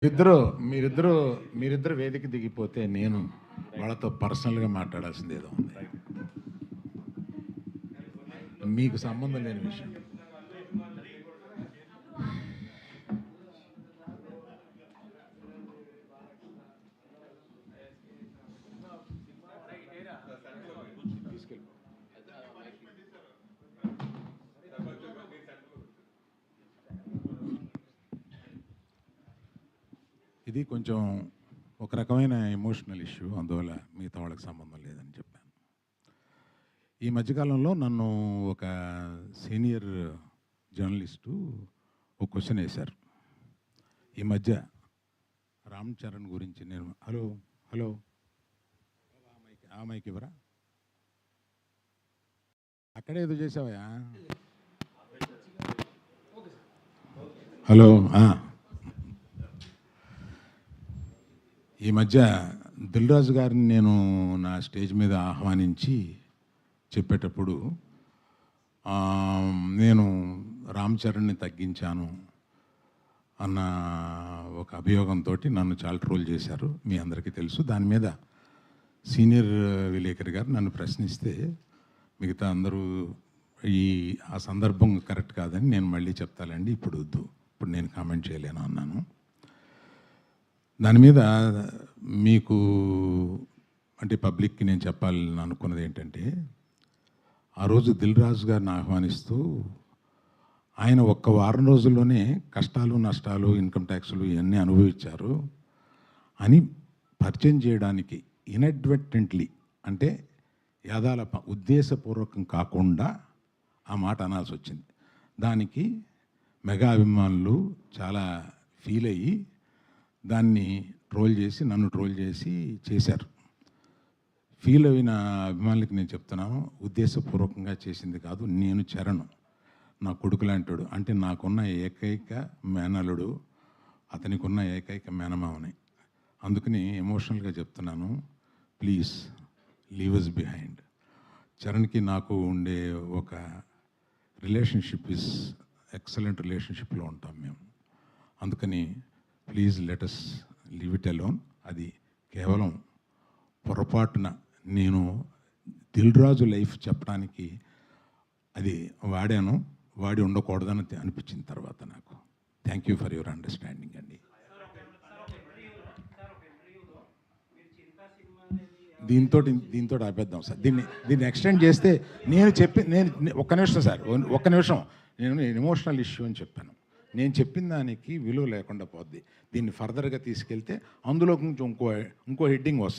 ఇద్దరు మీరిద్దరు మీరిద్దరు వేదిక దిగిపోతే నేను వాళ్ళతో పర్సనల్గా మాట్లాడాల్సింది ఏదో ఉంది. మీకు సంబంధం లేని విషయం. ఇది కొంచెం ఒక రకమైన ఎమోషనల్ ఇష్యూ, అందువల్ల మిగతా వాళ్ళకి సంబంధం లేదని చెప్పాను. ఈ మధ్యకాలంలో నన్ను ఒక సీనియర్ జర్నలిస్టు ఒక క్వశ్చన్ వేశారు. ఈ మధ్య రామ్ చరణ్ గురించి నేను హలో హలో ఆ మైక్ ఇవ్వరా, అక్కడే ఏదో చేసావా? హలో. ఈ మధ్య దిల్ రాజు గారిని నేను నా స్టేజ్ మీద ఆహ్వానించి చెప్పేటప్పుడు నేను రామ్ చరణ్ని తగ్గించాను అన్న ఒక అభియోగంతో నన్ను చాలా ట్రోల్ చేశారు, మీ అందరికీ తెలుసు. దాని మీద సీనియర్ విలేకరి గారు నన్ను ప్రశ్నిస్తే మిగతా అందరూ ఆ సందర్భం కరెక్ట్ కాదని నేను మళ్ళీ చెప్తానండి, ఇప్పుడు వద్దు, ఇప్పుడు నేను కామెంట్ చేయలేను అన్నాను. దాని మీద మీకు అంటే పబ్లిక్కి నేను చెప్పాలని అనుకున్నది ఏంటంటే, ఆ రోజు దిల్ రాజు గారిని ఆహ్వానిస్తూ ఆయన ఒక్క వారం రోజుల్లోనే కష్టాలు నష్టాలు ఇన్కమ్ ట్యాక్స్లు ఇవన్నీ అనుభవించారు అని పరిచయం చేయడానికి ఇన్అడ్వర్టెంట్లీ అంటే యాదాల ఉద్దేశపూర్వకం కాకుండా ఆ మాట అనాల్సి వచ్చింది. దానికి మెగా అభిమానులు చాలా ఫీల్ అయ్యి దాన్ని ట్రోల్ చేసి నన్ను ట్రోల్ చేసి చేశారు. ఫీల్ అయిన అభిమానులకి నేను చెప్తున్నాను, ఉద్దేశపూర్వకంగా చేసింది కాదు. నేను చరణ్ నా కొడుకు లాంటాడు, అంటే నాకున్న ఏకైక మేనలుడు, అతనికి ఉన్న ఏకైక మేనమావని. అందుకని ఎమోషనల్గా చెప్తున్నాను, ప్లీజ్ లీవ్ అస్ బిహైండ్. చరణ్కి నాకు ఉండే ఒక రిలేషన్షిప్ ఇస్ ఎక్సలెంట్ రిలేషన్షిప్లో ఉంటాం మేము. అందుకని please let us leave it alone. అది కేవలం పొరపాటున నేను దిల్ రాజు లైఫ్ చెప్పడానికి అది వాడి ఉండకూడదని అనిపించిన తర్వాత నాకు. Thank you for your understanding అండి. దీంతో ఆపేద్దాం సార్. దీన్ని ఎక్స్టెండ్ చేస్తే నేను ఒక్క నిమిషం సార్, ఒక్క నిమిషం. నేను ఎమోషనల్ ఇష్యూ అని చెప్పాను. నేను చెప్పిన దానికి విలువ లేకుండా పోద్ది. దీన్ని ఫర్దర్గా తీసుకెళ్తే అందులో ఇంకో హెడ్డింగ్ వస్తుంది.